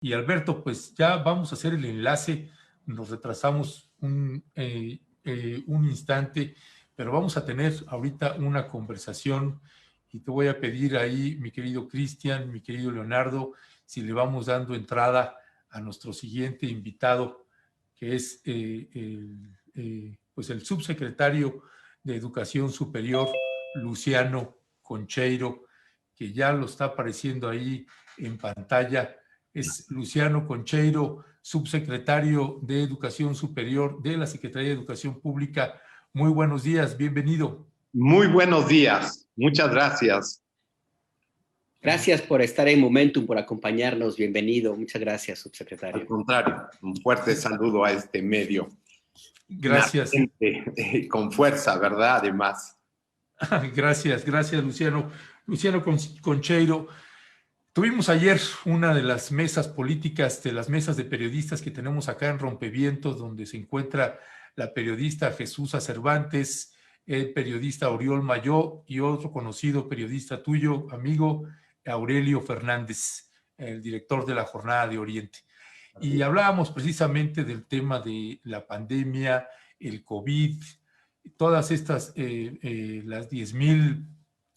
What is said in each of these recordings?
Y Alberto, pues ya vamos a hacer el enlace, nos retrasamos un instante, pero vamos a tener ahorita una conversación y te voy a pedir ahí, mi querido Cristian, mi querido Leonardo, si le vamos dando entrada a nuestro siguiente invitado, que es pues el subsecretario de Educación Superior, Luciano Concheiro, que ya lo está apareciendo ahí en pantalla. Es Luciano Concheiro, subsecretario de Educación Superior de la Secretaría de Educación Pública. Muy buenos días, bienvenido. Muy buenos días, muchas gracias. Gracias por estar en Momentum, por acompañarnos. Bienvenido. Muchas gracias, subsecretario. Al contrario, un fuerte saludo a este medio. Gracias. Con fuerza, ¿verdad? Además. Gracias, Luciano. Luciano Concheiro. Tuvimos ayer una de las mesas políticas, de las mesas de periodistas que tenemos acá en Rompevientos, donde se encuentra la periodista Jesús Cervantes, el periodista Oriol Mayó y otro conocido periodista tuyo, amigo, Aurelio Fernández, el director de la Jornada de Oriente. Y hablábamos precisamente del tema de la pandemia, el COVID, todas estas, las 10,000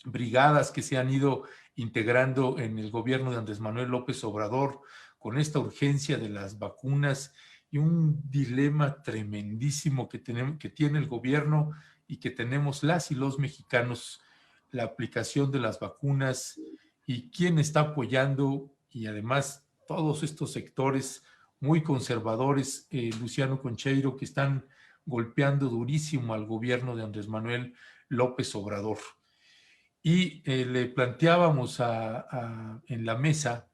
brigadas que se han ido integrando en el gobierno de Andrés Manuel López Obrador, con esta urgencia de las vacunas y un dilema tremendísimo que tiene el gobierno y que tenemos las y los mexicanos, la aplicación de las vacunas y quién está apoyando, y además todos estos sectores muy conservadores, Luciano Concheiro, que están golpeando durísimo al gobierno de Andrés Manuel López Obrador. Y le planteábamos en la mesa,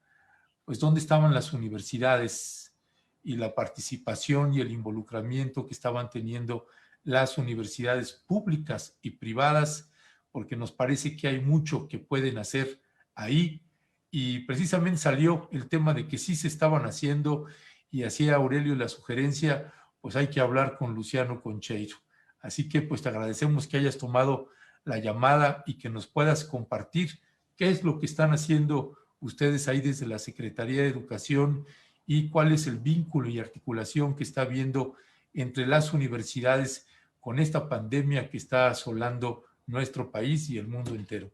pues, dónde estaban las universidades y la participación y el involucramiento que estaban teniendo las universidades públicas y privadas, porque nos parece que hay mucho que pueden hacer ahí. Y precisamente salió el tema de que sí se estaban haciendo, y hacía Aurelio la sugerencia, pues hay que hablar con Luciano Concheiro. Así que pues te agradecemos que hayas tomado la llamada y que nos puedas compartir qué es lo que están haciendo ustedes ahí desde la Secretaría de Educación y cuál es el vínculo y articulación que está habiendo entre las universidades con esta pandemia que está asolando nuestro país y el mundo entero.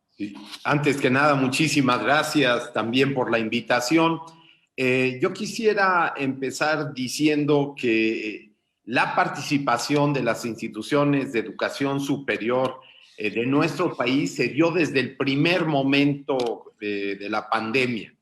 Sí. Antes que nada, muchísimas gracias también por la invitación. Yo quisiera empezar diciendo que la participación de las instituciones de educación superior de nuestro país se dio desde el primer momento de la pandemia,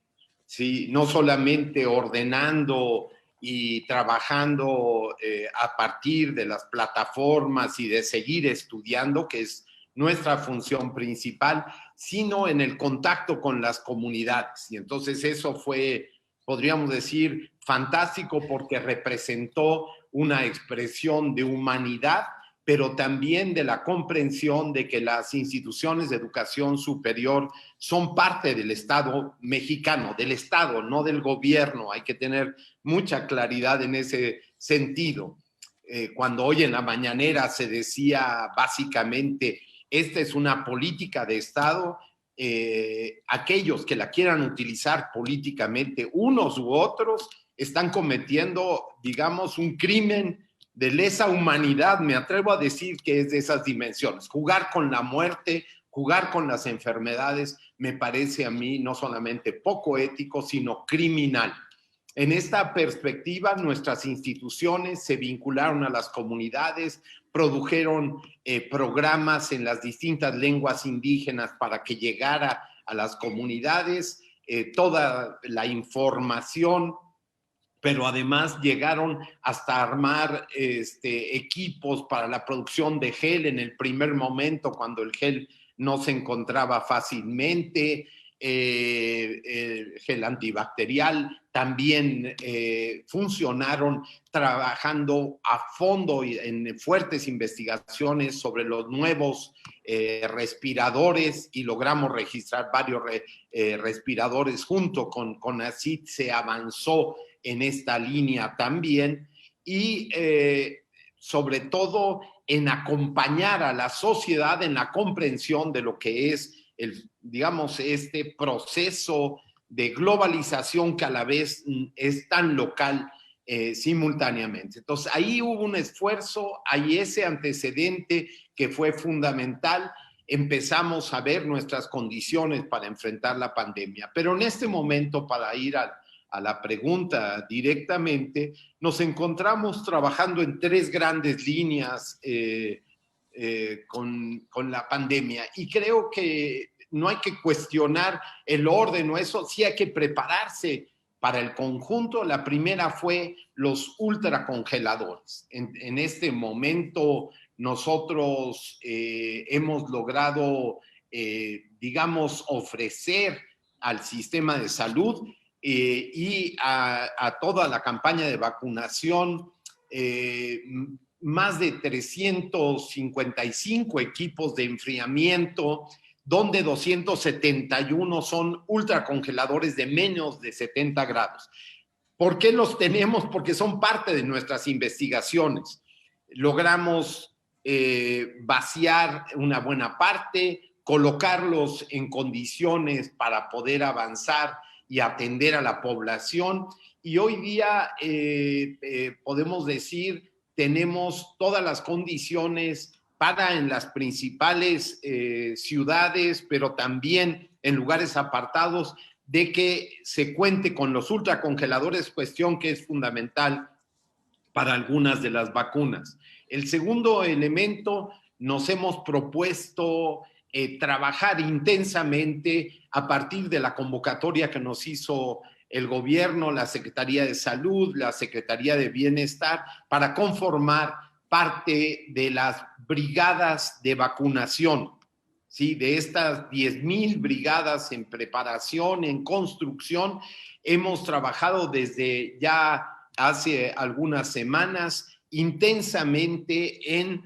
¿sí? No solamente ordenando y trabajando a partir de las plataformas y de seguir estudiando, que es nuestra función principal, sino en el contacto con las comunidades. Y entonces eso fue, podríamos decir, fantástico, porque representó una expresión de humanidad, pero también de la comprensión de que las instituciones de educación superior son parte del Estado mexicano, del Estado, no del gobierno. Hay que tener mucha claridad en ese sentido. Cuando hoy en la mañanera se decía básicamente, esta es una política de Estado, aquellos que la quieran utilizar políticamente, unos u otros, están cometiendo, digamos, un crimen de lesa humanidad. Me atrevo a decir que es de esas dimensiones. Jugar con la muerte, jugar con las enfermedades, me parece a mí no solamente poco ético, sino criminal. En esta perspectiva, nuestras instituciones se vincularon a las comunidades, produjeron programas en las distintas lenguas indígenas para que llegara a las comunidades toda la información, pero además llegaron hasta armar equipos para la producción de gel en el primer momento, cuando el gel no se encontraba fácilmente, gel antibacterial. También funcionaron trabajando a fondo en fuertes investigaciones sobre los nuevos respiradores, y logramos registrar varios respiradores junto con CONACYT. Se avanzó en esta línea también, y sobre todo en acompañar a la sociedad en la comprensión de lo que es digamos, este proceso de globalización que a la vez es tan local simultáneamente. Entonces, ahí hubo un esfuerzo, hay ese antecedente que fue fundamental. Empezamos a ver nuestras condiciones para enfrentar la pandemia. Pero en este momento, para ir a la pregunta directamente, nos encontramos trabajando en 3 grandes líneas con la pandemia. Y creo que no hay que cuestionar el orden o eso, sí hay que prepararse para el conjunto. La primera fue los ultracongeladores. En este momento nosotros hemos logrado, digamos, ofrecer al sistema de salud y a toda la campaña de vacunación más de 355 equipos de enfriamiento, donde 271 son ultracongeladores de menos de 70 grados. ¿Por qué los tenemos? Porque son parte de nuestras investigaciones. Logramos vaciar una buena parte, colocarlos en condiciones para poder avanzar y atender a la población. Y hoy día podemos decir, tenemos todas las condiciones para en las principales ciudades, pero también en lugares apartados, de que se cuente con los ultracongeladores, cuestión que es fundamental para algunas de las vacunas. El segundo elemento, nos hemos propuesto trabajar intensamente a partir de la convocatoria que nos hizo el gobierno, la Secretaría de Salud, la Secretaría de Bienestar, para conformar parte de las brigadas de vacunación, ¿sí? De estas 10,000 brigadas en preparación, en construcción, hemos trabajado desde ya hace algunas semanas intensamente en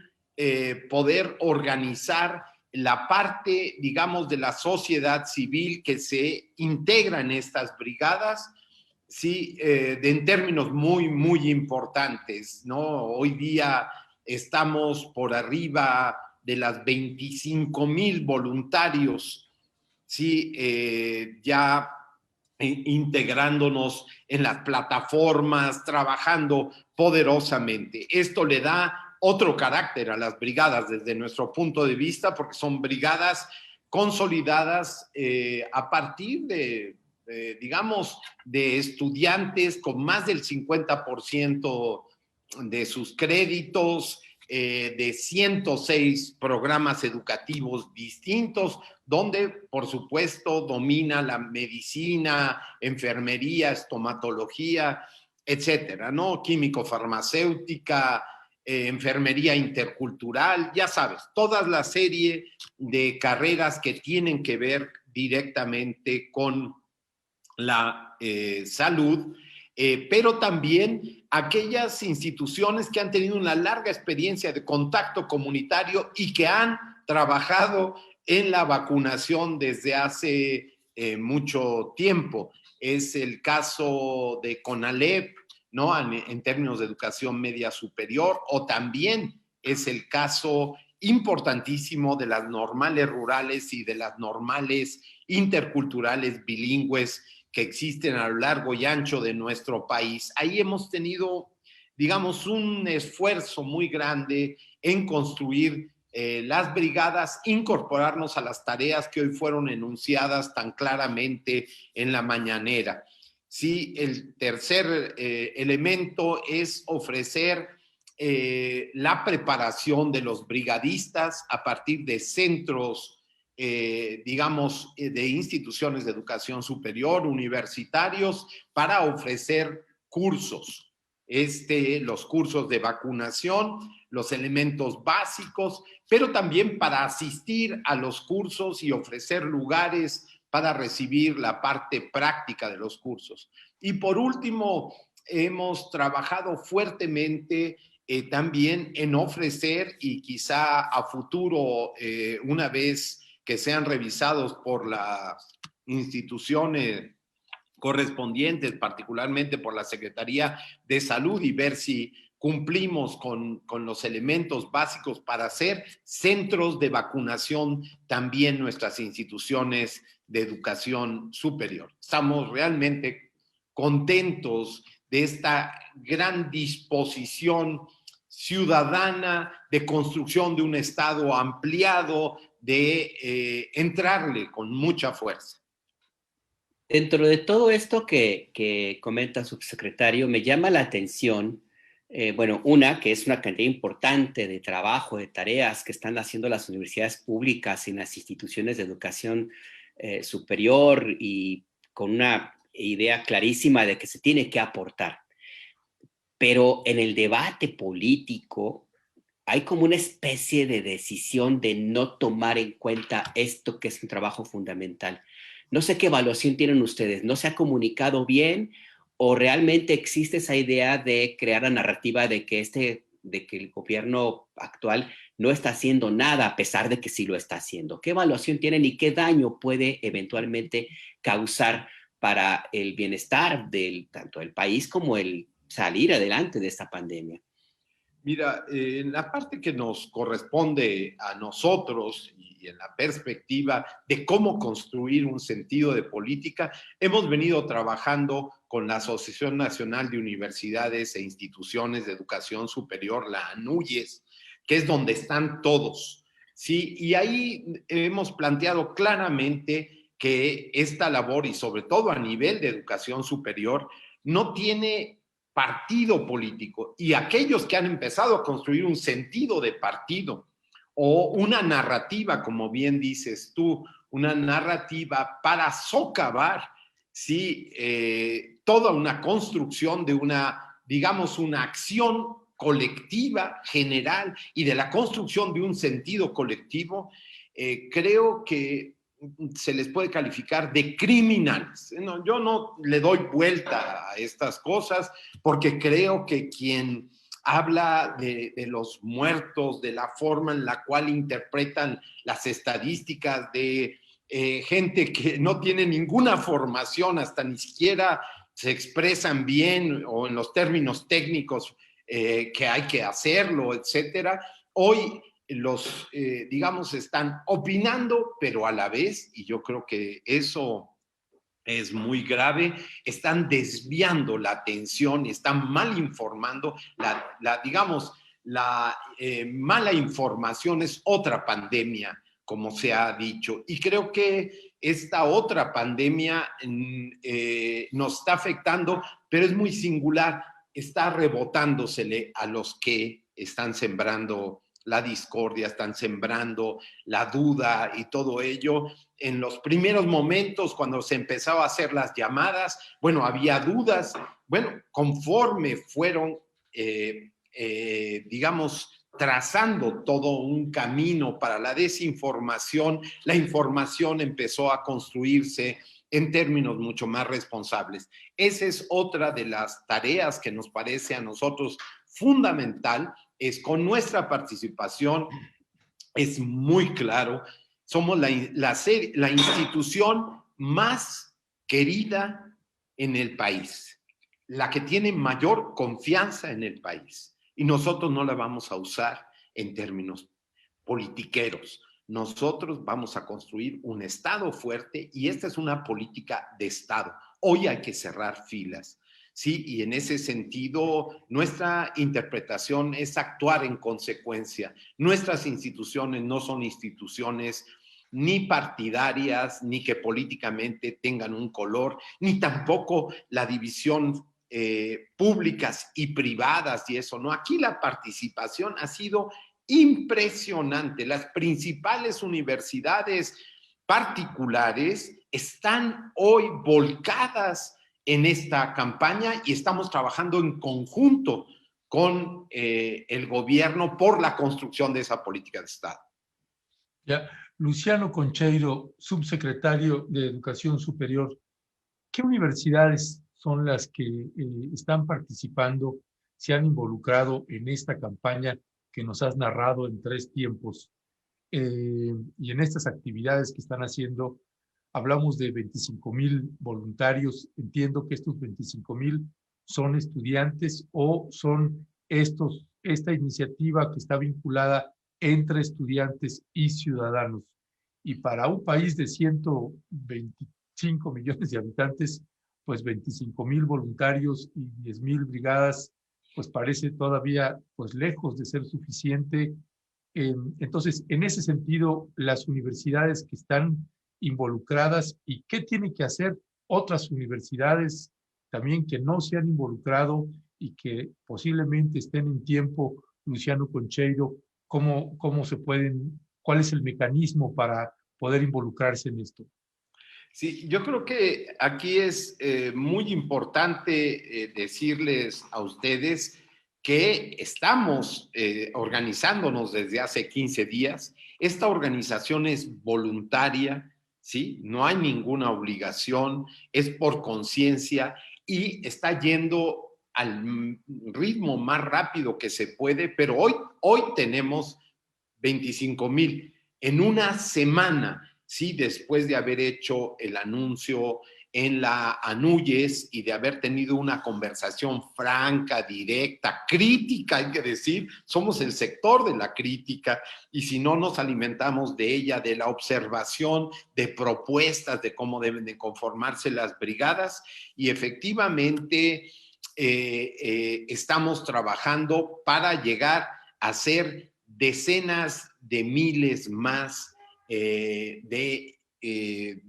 poder organizar la parte, digamos, de la sociedad civil que se integra en estas brigadas, sí, en términos muy, muy importantes, ¿no? Hoy día estamos por arriba de las 25,000 voluntarios, sí, ya integrándonos en las plataformas, trabajando poderosamente. Esto le da otro carácter a las brigadas desde nuestro punto de vista, porque son brigadas consolidadas a partir de digamos, de estudiantes con más del 50% de sus créditos, de 106 programas educativos distintos, donde, por supuesto, domina la medicina, enfermería, estomatología, etcétera, ¿no? Químico-farmacéutica, enfermería intercultural, ya sabes, toda la serie de carreras que tienen que ver directamente con la salud, pero también aquellas instituciones que han tenido una larga experiencia de contacto comunitario y que han trabajado en la vacunación desde hace mucho tiempo. Es el caso de CONALEP, ¿no? En términos de educación media superior, o también es el caso importantísimo de las normales rurales y de las normales interculturales bilingües que existen a lo largo y ancho de nuestro país. Ahí hemos tenido, digamos, un esfuerzo muy grande en construir las brigadas, incorporarnos a las tareas que hoy fueron enunciadas tan claramente en la mañanera. Sí, el tercer elemento es ofrecer la preparación de los brigadistas a partir de centros digamos, de instituciones de educación superior, universitarios, para ofrecer cursos. Los cursos de vacunación, los elementos básicos, pero también para asistir a los cursos y ofrecer lugares para recibir la parte práctica de los cursos. Y por último, hemos trabajado fuertemente también en ofrecer, y quizá a futuro, una vez que sean revisados por las instituciones correspondientes, particularmente por la Secretaría de Salud, y ver si cumplimos con los elementos básicos para ser centros de vacunación también nuestras instituciones de educación superior. Estamos realmente contentos de esta gran disposición ciudadana de construcción de un Estado ampliado, de entrarle con mucha fuerza. Dentro de todo esto que comenta subsecretario, me llama la atención, bueno, que es una cantidad importante de trabajo, de tareas que están haciendo las universidades públicas y las instituciones de educación superior, y con una idea clarísima de que se tiene que aportar. Pero en el debate político hay como una especie de decisión de no tomar en cuenta esto que es un trabajo fundamental. No sé qué evaluación tienen ustedes. ¿No se ha comunicado bien o realmente existe esa idea de crear la narrativa de que el gobierno actual no está haciendo nada a pesar de que sí lo está haciendo? ¿Qué evaluación tienen y qué daño puede eventualmente causar para el bienestar tanto del país como el salir adelante de esta pandemia? Mira, en la parte que nos corresponde a nosotros y en la perspectiva de cómo construir un sentido de política, hemos venido trabajando con la Asociación Nacional de Universidades e Instituciones de Educación Superior, la ANUYES, que es donde están todos, ¿sí? Y ahí hemos planteado claramente que esta labor, y sobre todo a nivel de educación superior, no tiene partido político, y aquellos que han empezado a construir un sentido de partido o una narrativa, como bien dices tú, una narrativa para socavar, ¿sí? Toda una construcción de digamos, una acción colectiva, general, y de la construcción de un sentido colectivo, creo que se les puede calificar de criminales. No, yo no le doy vuelta a estas cosas porque creo que quien habla de los muertos, de la forma en la cual interpretan las estadísticas, de gente que no tiene ninguna formación, hasta ni siquiera se expresan bien o en los términos técnicos que hay que hacerlo, etcétera. Hoy digamos, están opinando, pero a la vez, y yo creo que eso es muy grave, están desviando la atención, están mal informando, digamos, la mala información es otra pandemia, como se ha dicho, y creo que esta otra pandemia nos está afectando, pero es muy singular, está rebotándosele a los que están sembrando la discordia, están sembrando la duda y todo ello. En los primeros momentos, cuando se empezaba a hacer las llamadas, bueno, había dudas. Bueno, conforme fueron, digamos, trazando todo un camino para la desinformación, la información empezó a construirse en términos mucho más responsables. Esa es otra de las tareas que nos parece a nosotros fundamental, es con nuestra participación, es muy claro, somos la institución más querida en el país, la que tiene mayor confianza en el país, y nosotros no la vamos a usar en términos politiqueros. Nosotros vamos a construir un Estado fuerte y esta es una política de Estado. Hoy hay que cerrar filas. Sí, y en ese sentido, nuestra interpretación es actuar en consecuencia. Nuestras instituciones no son instituciones ni partidarias, ni que políticamente tengan un color, ni tampoco la división públicas y privadas y eso, ¿no? Aquí la participación ha sido impresionante. Las principales universidades particulares están hoy volcadas en esta campaña y estamos trabajando en conjunto con el gobierno por la construcción de esa política de Estado. Ya, Luciano Concheiro, subsecretario de Educación Superior, ¿qué universidades son las que están participando, se han involucrado en esta campaña que nos has narrado en 3 tiempos? Y en estas actividades que están haciendo, hablamos de 25,000 voluntarios. Entiendo que estos 25,000 son estudiantes o son esta iniciativa que está vinculada entre estudiantes y ciudadanos. Y para un país de 125 millones de habitantes, pues 25,000 voluntarios y 10,000 brigadas, pues parece todavía pues lejos de ser suficiente. Entonces, en ese sentido, las universidades que están involucradas y qué tienen que hacer otras universidades también que no se han involucrado y que posiblemente estén en tiempo, Luciano Concheiro, cómo se pueden, cuál es el mecanismo para poder involucrarse en esto. Sí, yo creo que aquí es muy importante decirles a ustedes que estamos organizándonos desde hace 15 días. Esta organización es voluntaria, ¿sí? No hay ninguna obligación, es por conciencia y está yendo al ritmo más rápido que se puede, pero hoy tenemos 25,000 en una semana. Sí, después de haber hecho el anuncio en la Anuyes y de haber tenido una conversación franca, directa, crítica, hay que decir, somos el sector de la crítica y si no nos alimentamos de ella, de la observación, de propuestas de cómo deben de conformarse las brigadas y efectivamente estamos trabajando para llegar a ser decenas de miles más de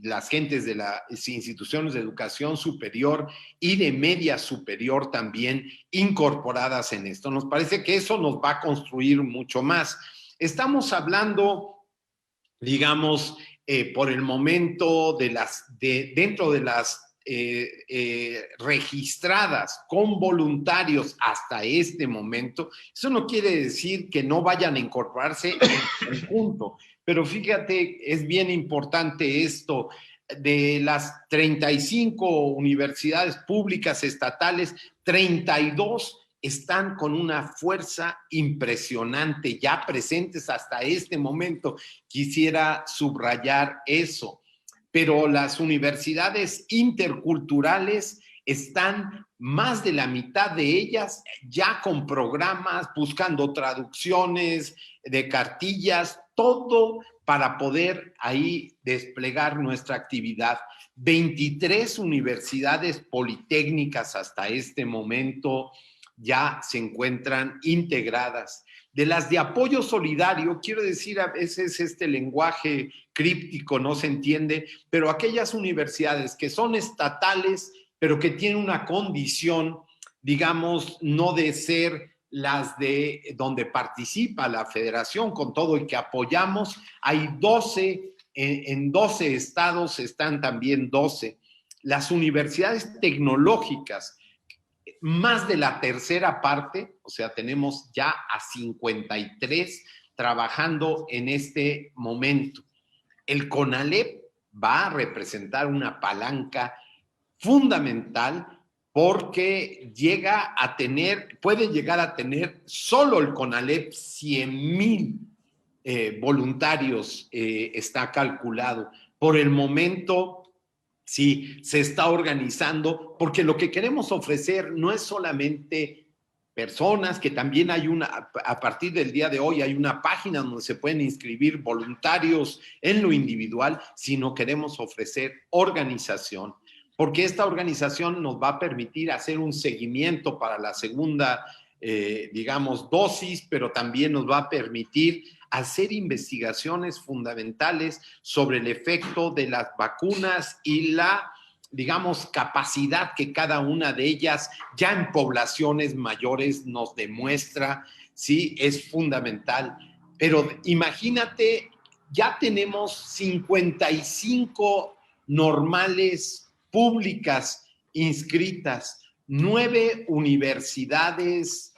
las gentes de las instituciones de educación superior y de media superior también incorporadas en esto. Nos parece que eso nos va a construir mucho más. Estamos hablando, digamos, por el momento dentro de las registradas con voluntarios hasta este momento. Eso no quiere decir que no vayan a incorporarse en conjunto, pero fíjate, es bien importante esto. De las 35 universidades públicas estatales, 32 están con una fuerza impresionante, ya presentes hasta este momento. Quisiera subrayar eso. Pero las universidades interculturales están más de la mitad de ellas ya con programas, buscando traducciones de cartillas, todo para poder ahí desplegar nuestra actividad. 23 universidades politécnicas hasta este momento ya se encuentran integradas. De las de apoyo solidario, quiero decir, a veces este lenguaje críptico no se entiende, pero aquellas universidades que son estatales, pero que tienen una condición, digamos, no de ser las de donde participa la federación con todo y que apoyamos, hay 12, en 12 estados están también 12. Las universidades tecnológicas, más de la tercera parte, o sea, tenemos ya a 53 trabajando en este momento. El CONALEP va a representar una palanca fundamental porque puede llegar a tener solo el CONALEP 100,000 voluntarios, está calculado. Por el momento, sí, se está organizando, porque lo que queremos ofrecer no es solamente personas, que también hay a partir del día de hoy hay una página donde se pueden inscribir voluntarios en lo individual, sino queremos ofrecer organización, porque esta organización nos va a permitir hacer un seguimiento para la segunda, digamos, dosis, pero también nos va a permitir hacer investigaciones fundamentales sobre el efecto de las vacunas y la, digamos, capacidad que cada una de ellas ya en poblaciones mayores nos demuestra, sí, es fundamental. Pero imagínate, ya tenemos 55 normales públicas inscritas, 9 universidades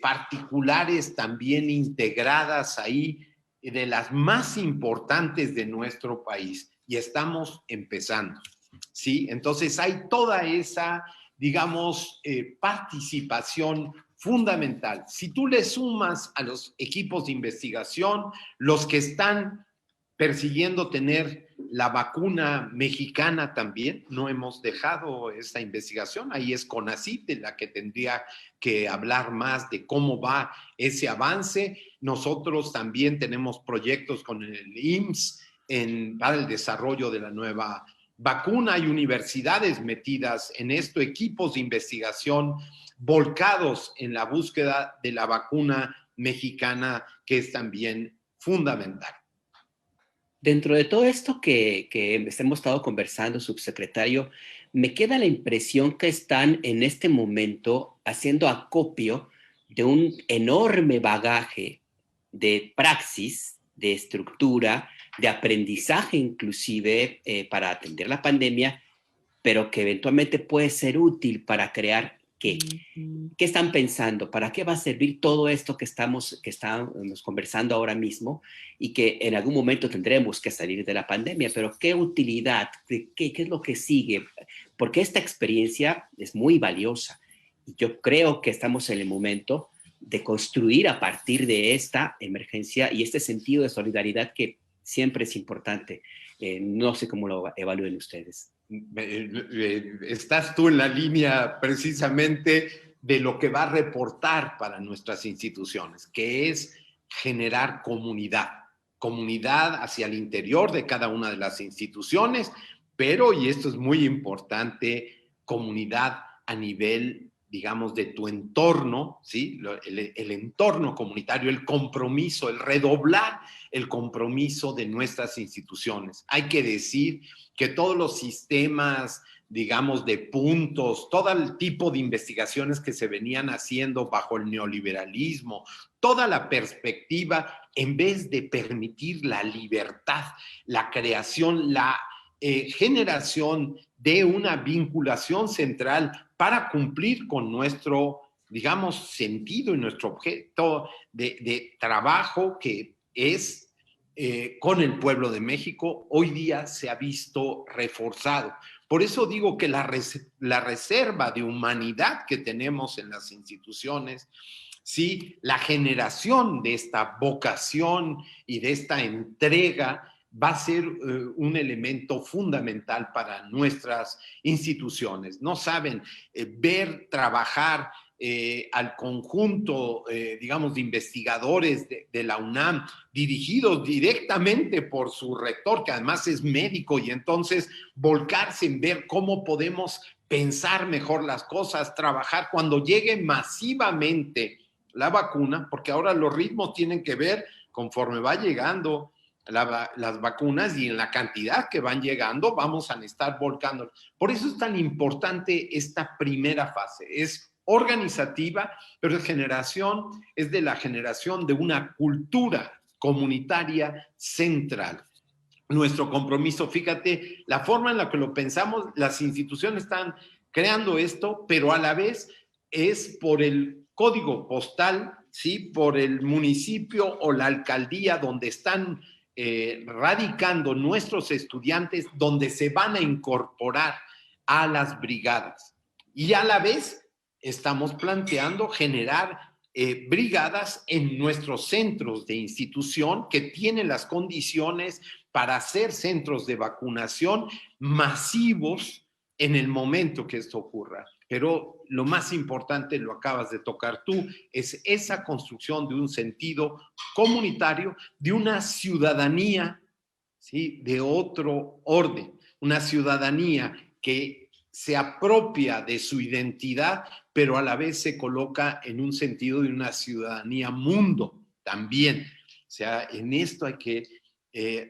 particulares también integradas ahí, de las más importantes de nuestro país, y estamos empezando, ¿sí? Entonces hay toda esa, digamos, participación fundamental. Si tú le sumas a los equipos de investigación, los que están persiguiendo tener la vacuna mexicana también. No hemos dejado esta investigación. Ahí es CONACYT la que tendría que hablar más de cómo va ese avance. Nosotros también tenemos proyectos con el IMSS para el desarrollo de la nueva vacuna. Hay universidades metidas en esto, equipos de investigación volcados en la búsqueda de la vacuna mexicana, que es también fundamental. Dentro de todo esto que hemos estado conversando, subsecretario, me queda la impresión que están en este momento haciendo acopio de un enorme bagaje de praxis, de estructura, de aprendizaje inclusive para atender la pandemia, pero que eventualmente puede ser útil para crear ¿qué? ¿Qué están pensando? ¿Para qué va a servir todo esto que estamos conversando ahora mismo y que en algún momento tendremos que salir de la pandemia? Pero ¿qué utilidad? ¿Qué es lo que sigue? Porque esta experiencia es muy valiosa y yo creo que estamos en el momento de construir a partir de esta emergencia y este sentido de solidaridad que siempre es importante. No sé cómo lo evalúen ustedes. Estás tú en la línea precisamente de lo que va a reportar para nuestras instituciones, que es generar comunidad hacia el interior de cada una de las instituciones, pero, y esto es muy importante, comunidad a nivel, digamos, de tu entorno, ¿sí? El entorno comunitario, el compromiso, el redoblar el compromiso de nuestras instituciones. Hay que decir que todos los sistemas, digamos, de puntos, todo el tipo de investigaciones que se venían haciendo bajo el neoliberalismo, toda la perspectiva, en vez de permitir la libertad, la creación, la generación de una vinculación central para cumplir con nuestro, digamos, sentido y nuestro objeto de trabajo, que es con el pueblo de México, hoy día se ha visto reforzado. Por eso digo que la reserva de humanidad que tenemos en las instituciones, sí, la generación de esta vocación y de esta entrega va a ser un elemento fundamental para nuestras instituciones. No saben ver trabajar al conjunto, digamos, de investigadores de la UNAM, dirigidos directamente por su rector, que además es médico, y entonces volcarse en ver cómo podemos pensar mejor las cosas, trabajar cuando llegue masivamente la vacuna, porque ahora los ritmos tienen que ver conforme va llegando las vacunas y en la cantidad que van llegando, vamos a estar volcando. Por eso es tan importante esta primera fase. Es organizativa, pero es de la generación de una cultura comunitaria central. Nuestro compromiso, fíjate, la forma en la que lo pensamos, las instituciones están creando esto, pero a la vez es por el código postal, ¿sí? Por el municipio o la alcaldía donde están radicando nuestros estudiantes, donde se van a incorporar a las brigadas. Y a la vez estamos planteando generar brigadas en nuestros centros de institución que tienen las condiciones para hacer centros de vacunación masivos en el momento que esto ocurra. Pero lo más importante, lo acabas de tocar tú, es esa construcción de un sentido comunitario, de una ciudadanía, ¿sí? De otro orden, una ciudadanía que se apropia de su identidad, pero a la vez se coloca en un sentido de una ciudadanía mundo también. O sea, en esto hay que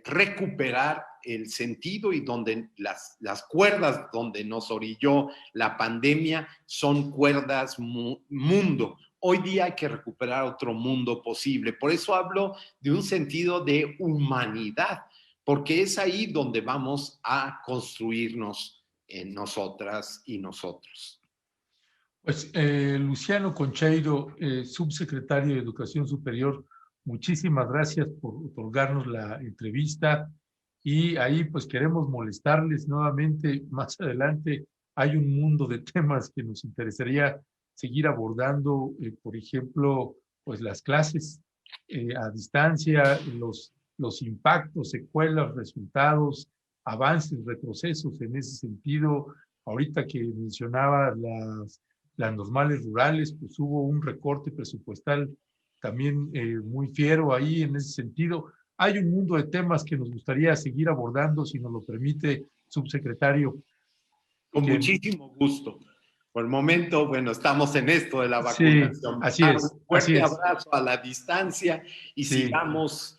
recuperar el sentido, y donde las cuerdas donde nos orilló la pandemia son cuerdas mundo. Hoy día hay que recuperar otro mundo posible. Por eso hablo de un sentido de humanidad, porque es ahí donde vamos a construirnos en nosotras y nosotros. Pues Luciano Concheiro, subsecretario de Educación Superior, muchísimas gracias por otorgarnos la entrevista, y ahí pues queremos molestarles nuevamente más adelante. Hay un mundo de temas que nos interesaría seguir abordando, por ejemplo, pues las clases a distancia, los impactos, secuelas, resultados, avances, retrocesos en ese sentido. Ahorita que mencionaba las normales rurales, pues hubo un recorte presupuestal también muy fiero ahí en ese sentido. Hay un mundo de temas que nos gustaría seguir abordando, si nos lo permite, subsecretario. Con muchísimo gusto. Por el momento, bueno, estamos en esto de la vacunación. Sí, así es. Un fuerte abrazo a la distancia y sí, sigamos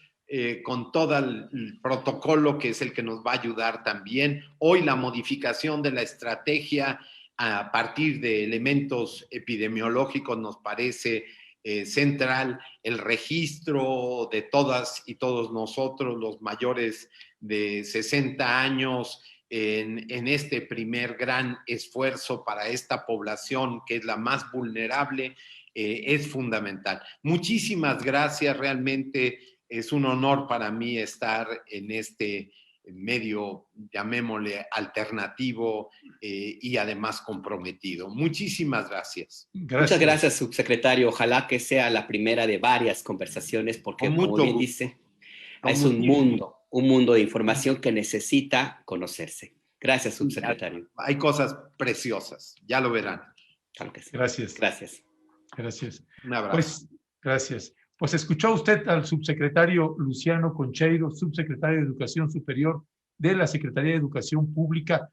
con todo el protocolo que es el que nos va a ayudar también. Hoy la modificación de la estrategia a partir de elementos epidemiológicos nos parece central. El registro de todas y todos nosotros, los mayores de 60 años, en este primer gran esfuerzo para esta población que es la más vulnerable, es fundamental. Muchísimas gracias, realmente es un honor para mí estar en este medio, llamémosle alternativo y además comprometido. Muchísimas gracias. Muchas gracias, subsecretario. Ojalá que sea la primera de varias conversaciones, porque como bien dice, es un mundo de información que necesita conocerse. Gracias, subsecretario. Hay cosas preciosas, ya lo verán. Claro que sí. Gracias. Gracias. Gracias. Un abrazo. Pues, gracias. Pues escuchó usted al subsecretario Luciano Concheiro, subsecretario de Educación Superior de la Secretaría de Educación Pública,